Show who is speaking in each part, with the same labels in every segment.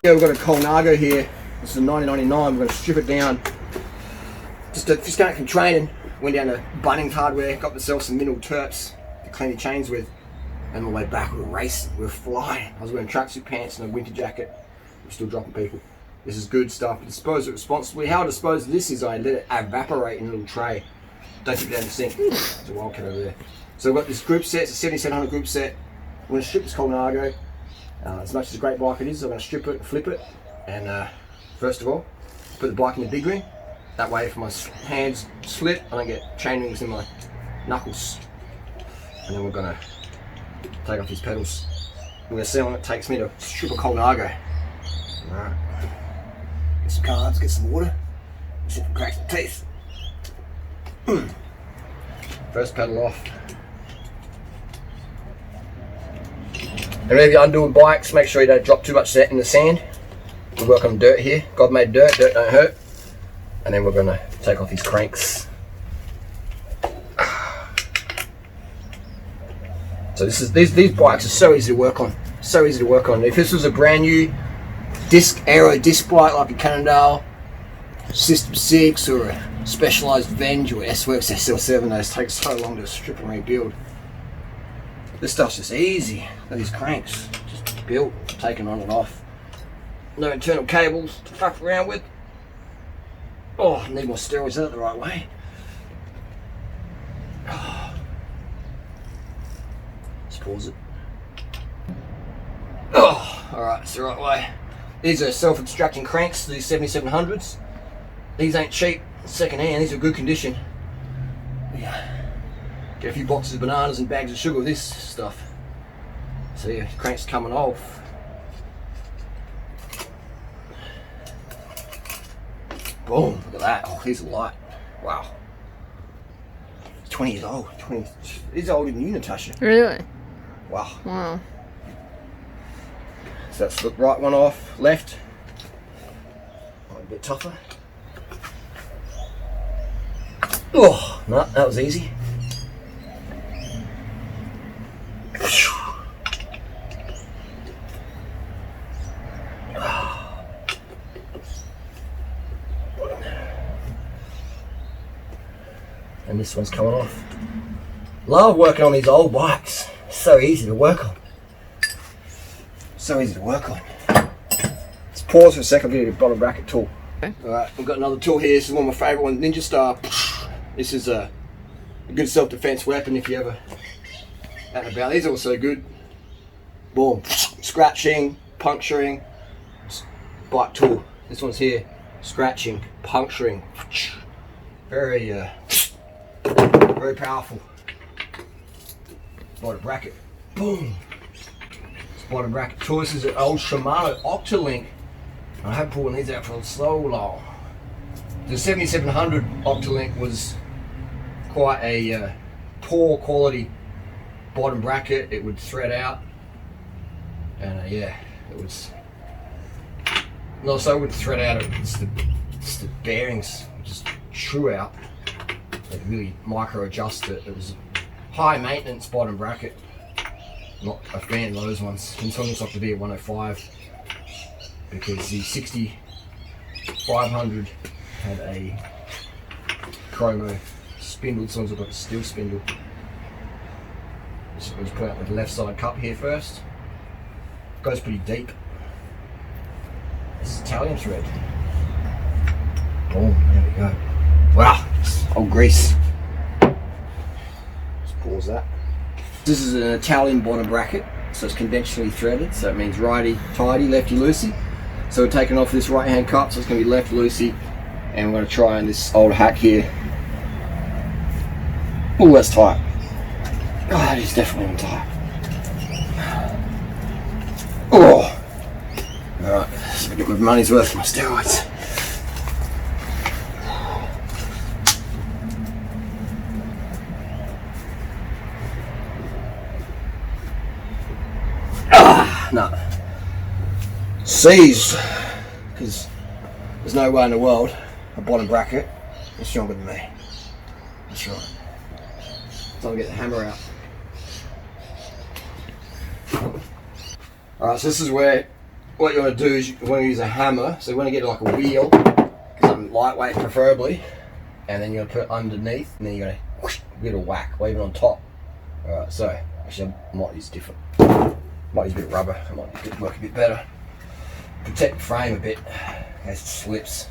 Speaker 1: Yeah, we've got a Colnago here. This is a 1999. We're going to strip it down. Just going back from training. Went down to Bunnings Hardware, got myself some mineral terps to clean the chains with. And on the way back, we were racing. We were flying. I was wearing tracksuit pants and a winter jacket. We're still dropping people. This is good stuff. Dispose it responsibly. How I dispose of this is I let it evaporate in a little tray. Don't put it down the sink. There's a wildcat over there. So we've got this group set. It's a 7700 group set. We're going to strip this Colnago. As much as a great bike it is, I'm going to strip it and flip it. And first of all, put the bike in the big ring. That way if my hands slip, I don't get chain rings in my knuckles. And then we're going to take off these pedals. We're going to see how long it takes me to strip a Colnago. Alright. Get some carbs, get some water. See if we crack some teeth. First pedal off. And whenever you're undoing bikes, make sure you don't drop too much in the sand. We work on dirt here. God made dirt, dirt don't hurt. And then we're going to take off these cranks. So these bikes are so easy to work on. So easy to work on. If this was a brand new aero disc bike like a Cannondale System 6 or a Specialized Venge or S-Works SL7, those take so long to strip and rebuild. This stuff's just easy. Look at these cranks, just built, taken on and off. No internal cables to fuck around with. Oh, I need more steroids. Is that the right way? Oh. Let's pause it. Oh, alright, it's the right way. These are self-extracting cranks, these 7700s. These ain't cheap, second hand, these are good condition. Yeah. Get a few boxes of bananas and bags of sugar with this stuff. So yeah, crank's coming off. Boom, look at that. Oh, these are light. Wow. 20 years old. 20. These are older than you, Natasha.
Speaker 2: Really?
Speaker 1: Wow.
Speaker 2: Wow.
Speaker 1: So that's the right one off, left. A bit tougher. Oh, no, that was easy. And this one's coming off. Love working on these old bikes. So easy to work on. So easy to work on. Let's pause for a second. I'll get a bottom bracket tool. Okay. Alright, we've got another tool here. This is one of my favourite ones, Ninja Star. This is a good self-defense weapon if you ever out and about. These are also good. Boom. Scratching, puncturing. Bike tool. This one's here. Scratching, puncturing. Very powerful. Bottom bracket. Boom. It's bottom bracket tool. This is an old Shimano Octolink. I haven't pulled one of these out for so long. The 7700 Octolink was quite a poor quality bottom bracket. It would thread out. And yeah, it was. No, so it would thread out. It's the bearings just true out. They really micro adjust it. It was a high maintenance bottom bracket. Not a fan of those ones. And so it's like to be a 105 because the 6500 had a chromo spindle. This one's got a steel spindle. So let's put out the left side cup here first. Goes pretty deep. This is Italian thread. Boom, there we go. Wow, old grease. Let's pause that. This is an Italian bottom bracket, so it's conventionally threaded, so it means righty tighty, lefty loosey. So we're taking off this right hand cup, so it's going to be left loosey, and we're going to try on this old hack here. Oh, that's tight. Oh, that is definitely tight. Oh, alright, so I get my money's worth for my steroids. No. Seized, because there's no way in the world a bottom bracket is stronger than me. That's right. Time to get the hammer out. Alright, so this is where what you want to do is you want to use a hammer. So you want to get like a wheel, something lightweight preferably, and then you're going to put it underneath, and then you're going to whoosh, a bit of whack, or even on top. Alright, so actually I might use different. Might use a bit of rubber. It might work a bit better. Protect the frame a bit in case it slips.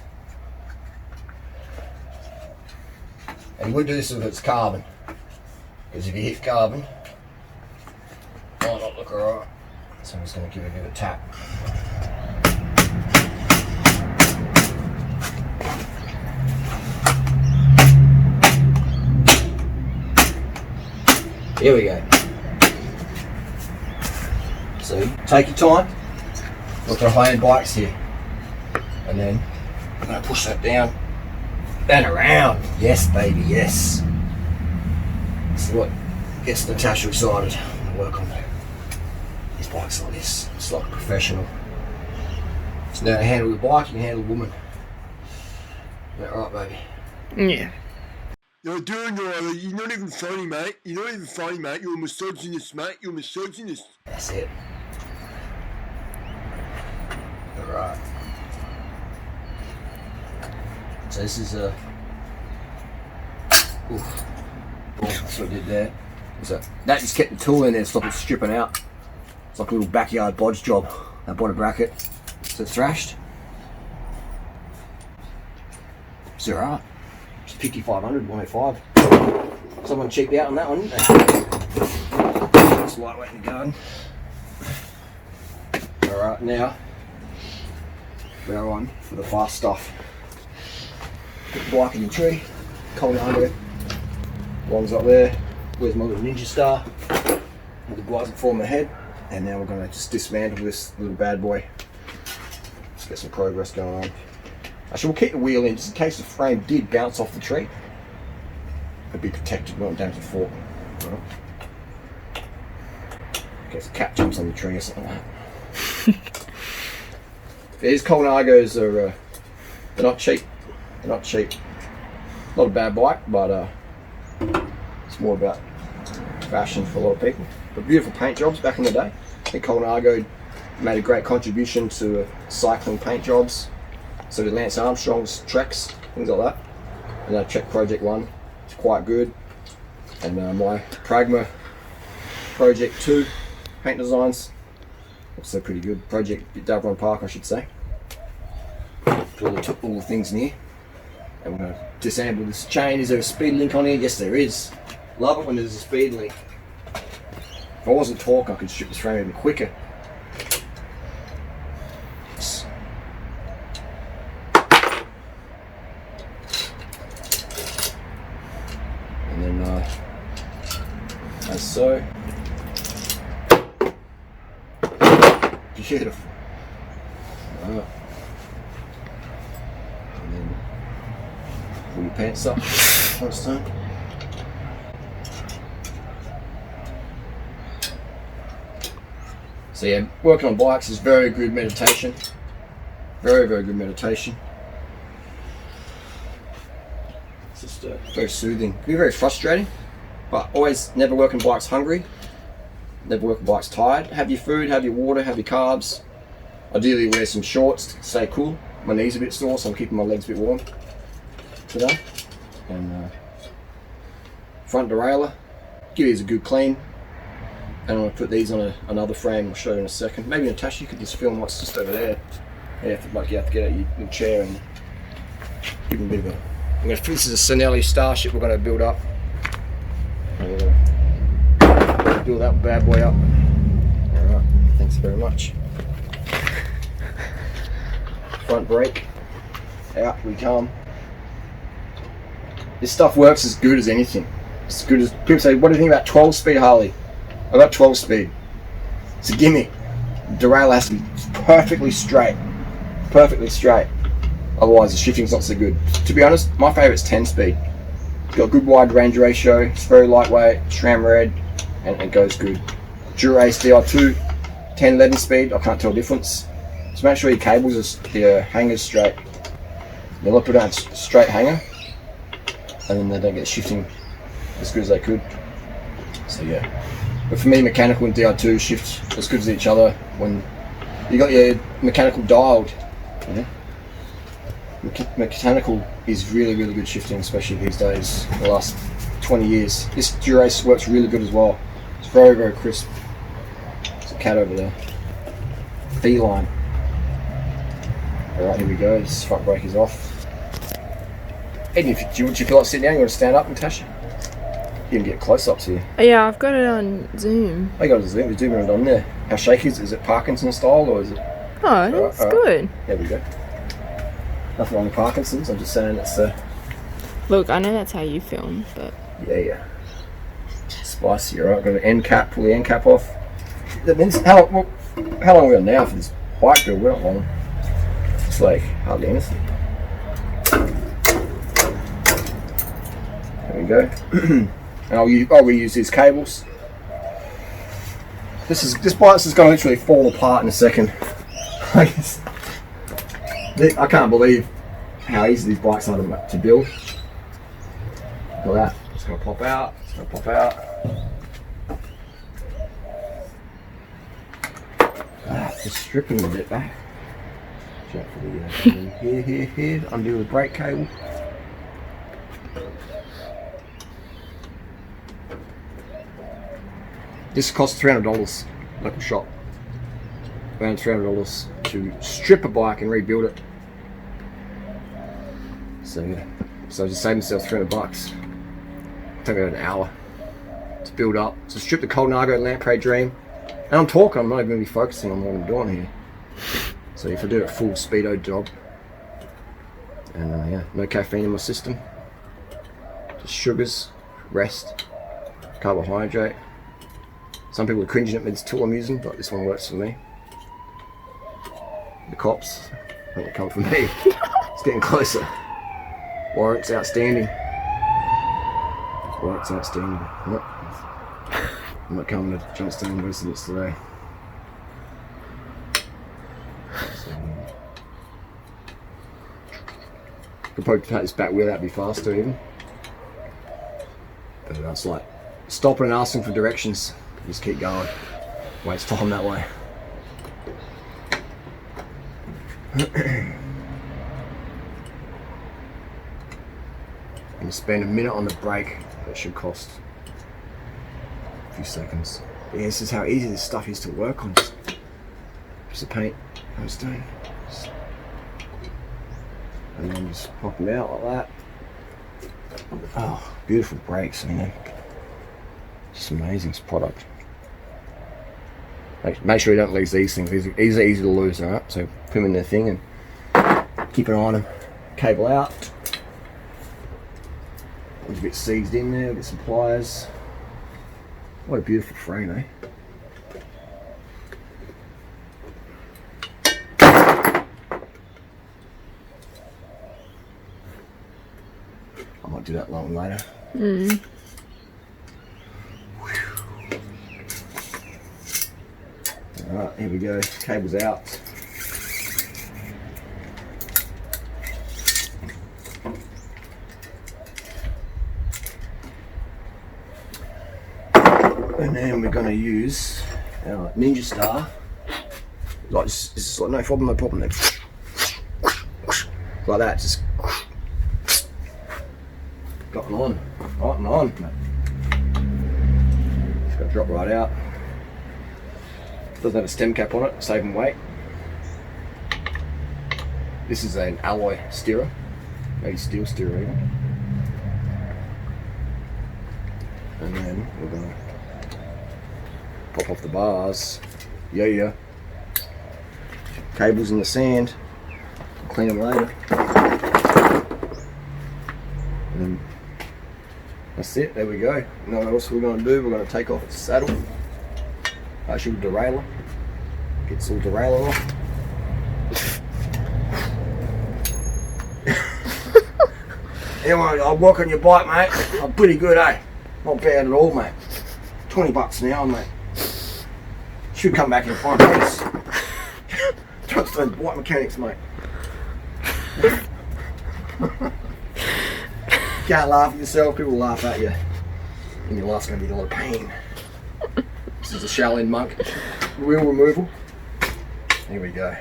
Speaker 1: And you would do this if it's carbon, because if you hit carbon, it might not look alright. So I'm just going to give it a bit of a tap. Here we go. So take your time. Look at high-end bikes here. And then I'm going to push that down and around. Yes, baby, yes. This is what gets Natasha excited to work on these bikes like this. It's like a professional. It's now to handle the bike, you can handle a woman. Is that right, baby?
Speaker 2: Yeah.
Speaker 3: You're doing alright. You're not even funny, mate. You're not even funny, mate. You're a misogynist, mate. You're a misogynist.
Speaker 1: That's it. Alright. So this is a... Oof. Oh, that's what I did there. So that just kept the tool in there to stop it stripping out. It's like a little backyard bodge job. I bought a bracket. So it's thrashed. It's alright. It's 5500, 105. Someone cheaped out on that one, didn't they? It's lightweight in the garden. Alright, now we're on for the fast stuff. Put the bike in the tree, Colnago. One's up there. Where's my little ninja star? With the blinds form my head. And now we're going to just dismantle this little bad boy. Let's get some progress going on. Actually, we'll keep the wheel in just in case the frame did bounce off the tree. It'd be protected, won't damage the fork. Right. In case a cat jumps on the tree or something like that. These Colnagos are, they're not cheap. They're not cheap. Not a bad bike, but it's more about fashion for a lot of people. But beautiful paint jobs back in the day. I think Colnago made a great contribution to cycling paint jobs. So did Lance Armstrong's Treks, things like that. And I checked Project 1, it's quite good. And my Pragma Project 2 paint designs, also pretty good. Project Davron Park, I should say. Put all the things in here. And we're going to disassemble this chain. Is there a speed link on here? Yes, there is. Love it when there's a speed link. If I wasn't torque, I could strip this frame even quicker. And then, as so. Beautiful. Right. And then pull your pants up first time. So yeah, working on bikes is very good meditation. Very, very good meditation. It's just very soothing. It can be very frustrating, but always never work on bikes hungry. Never work on bikes tired. Have your food, have your water, have your carbs. Ideally wear some shorts to stay cool. My knees are a bit sore, so I'm keeping my legs a bit warm today. And front derailleur, give these a good clean. And I'm going to put these on another frame. I'll show you in a second. Maybe Natasha, you could just film what's just over there. Yeah, you have to get out your chair and give them a bit of a... This is a Cinelli Starship we're going to build up. And we're going to build that bad boy up. Alright, thanks very much. Front brake. Out we come. This stuff works as good as anything. As good as... People say, what do you think about 12-speed Harley? I got 12 speed. It's a gimmick. The derailleur has to be perfectly straight. Perfectly straight. Otherwise the shifting's not so good. To be honest, my favourite's 10 speed. It's got a good wide range ratio, it's very lightweight, SRAM red, and it goes good. Dura-Ace DR2, 10 11 speed, I can't tell the difference. So make sure your cables are, your hanger's straight. You'll put down a straight hanger, and then they don't get shifting as good as they could. So yeah. But for me, mechanical and DR2 shift as good as each other when You got your mechanical dialed. Yeah. Mechanical is really, really good shifting, especially these days. The last 20 years. This Dura-Ace works really good as well. It's very, very crisp. There's a cat over there. Feline. Alright, here we go. This front brake is off. Eden, would you feel like sitting down? You want to stand up, Natasha? You can get close-ups here.
Speaker 2: Yeah, I've got it on Zoom.
Speaker 1: Oh, you got a Zoom. You're doing it on there. How shaky is it? Is it Parkinson style or is it?
Speaker 2: Oh, it's good.
Speaker 1: There we go. Nothing wrong with Parkinson's. I'm just saying it's
Speaker 2: Look, I know that's how you film, but...
Speaker 1: Yeah. Spicy, alright. Got an end cap. Pull the end cap off. That means how long are we on now for this bike build? We're not long. It's like hardly anything. There we go. And I'll reuse these cables. This bike is going to literally fall apart in a second. I can't believe how easy these bikes are to build. Look at that. It's going to pop out. It's going to pop out. Just stripping a bit back. Check for the here. Undo the brake cable. This costs $300, local shop. Around $300 to strip a bike and rebuild it. So I just saved myself $300. Took about an hour to build up. To strip the Colnago Lamprey Dream. And I'm talking, I'm not even going to be focusing on what I'm doing here. So if I do a full speedo job. And yeah, no caffeine in my system. Just sugars, rest, carbohydrate. Some people are cringing at me, it's tool I'm using, but this one works for me. The cops, I think they come for me. It's getting closer. Warrant's outstanding. Warrant's outstanding. Nope. I'm not coming to Johnstown residents today. Could probably take this back wheel, that'd be faster even. But that's like stopping and asking for directions. Just keep going. Waste time that way. And you spend a minute on the brake, that should cost a few seconds. But yeah, this is how easy this stuff is to work on. Just a paint, I'm just doing. And then just pop them out like that. Oh, beautiful brakes, I mean, just amazing product. Make sure you don't lose these things. These are easy to lose, alright? So put them in their thing and keep an eye on them. Cable out. There's a bit seized in there, get some pliers. What a beautiful frame, eh? I might do that long later. Alright, here we go. Cable's out. And then we're going to use our Ninja Star. Like this is like no problem then. Like that, just got it on, right and on. Just got to drop right out. Doesn't have a stem cap on it, saving weight. This is an alloy steerer, maybe steel steerer even. And then we're going to pop off the bars. Yeah. Cables in the sand. Clean them later. And then that's it, there we go. You know what else we're going to do? We're going to take off its saddle. Actually, derailleur. Gets all derailleur off. Anyway, I'll work on your bike, mate. I'm pretty good, eh? Not bad at all, mate. $20 an hour, mate. Should come back in 5 minutes. Trust those bike mechanics, mate. Can't laugh at yourself, people laugh at you. And your life's going to be a lot of pain. This is a Shaolin monk wheel removal. Here we go.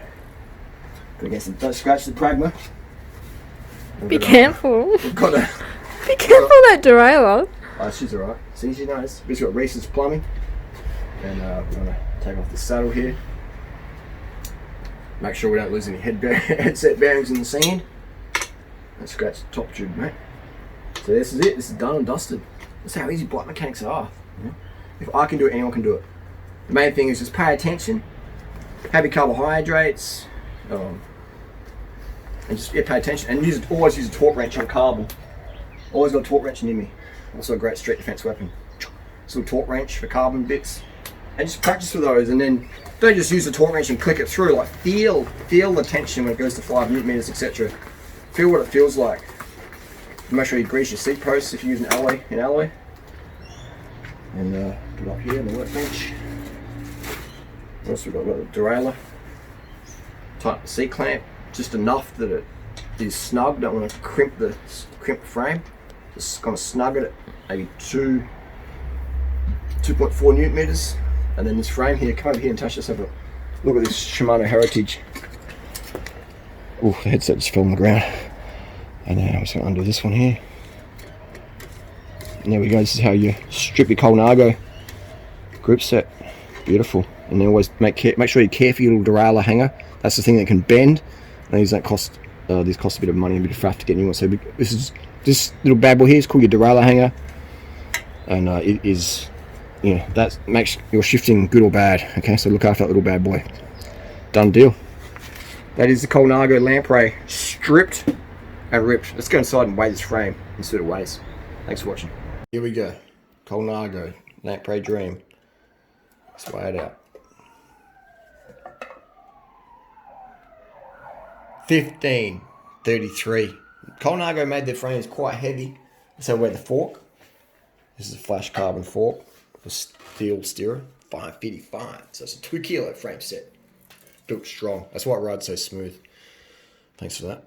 Speaker 1: Gotta get some, don't scratch the Pragma.
Speaker 2: Be careful.
Speaker 1: We've got a,
Speaker 2: Be careful of that derailleur.
Speaker 1: oh, she's alright. See, she knows. We've got Reese's Plumbing. And we're gonna take off the saddle here. Make sure we don't lose any headset bearings in the sand. And scratch the top tube, mate. So this is it. This is done and dusted. That's how easy bike mechanics are. You know? If I can do it, anyone can do it. The main thing is just pay attention. Heavy carbohydrates. And just pay attention. And always use a torque wrench on carbon. Always got a torque wrench near me. Also a great street defense weapon. This little torque wrench for carbon bits. And just practice with those, and then don't just use the torque wrench and click it through. Like feel the tension when it goes to 5 newton meters, etc. Feel what it feels like. Make sure you grease your seat posts if you're using alloy. And put it up here on the workbench. What else we got? We've got the derailleur. Tighten the seat clamp just enough that it is snug. Don't want to crimp the frame. Just kind of snug it at maybe 2.4 newton meters. And then this frame here, come over here and touch this. Have a look at this Shimano Heritage. Ooh, the headset just fell on the ground. And now I'm just going to undo this one here. And there we go. This is how you strip your Colnago grip set. Beautiful. And then always make sure you care for your little derailleur hanger. That's the thing that can bend. And these don't cost. These cost a bit of money and a bit of faff to get new ones. So this little bad boy here is called your derailleur hanger, and it is. Yeah, that makes your shifting good or bad. Okay, so look after that little bad boy. Done deal. That is the Colnago Lamprey stripped and ripped. Let's go inside and weigh this frame and see what it weighs. Thanks for watching. Here we go. Colnago Lamprey Dream. Let's weigh it out. 1533. Colnago made their frames quite heavy. So weigh the fork. This is a flash carbon fork. A steel steerer, 555. So it's a 2 kilo frame set. Built strong. That's why it rides so smooth. Thanks for that.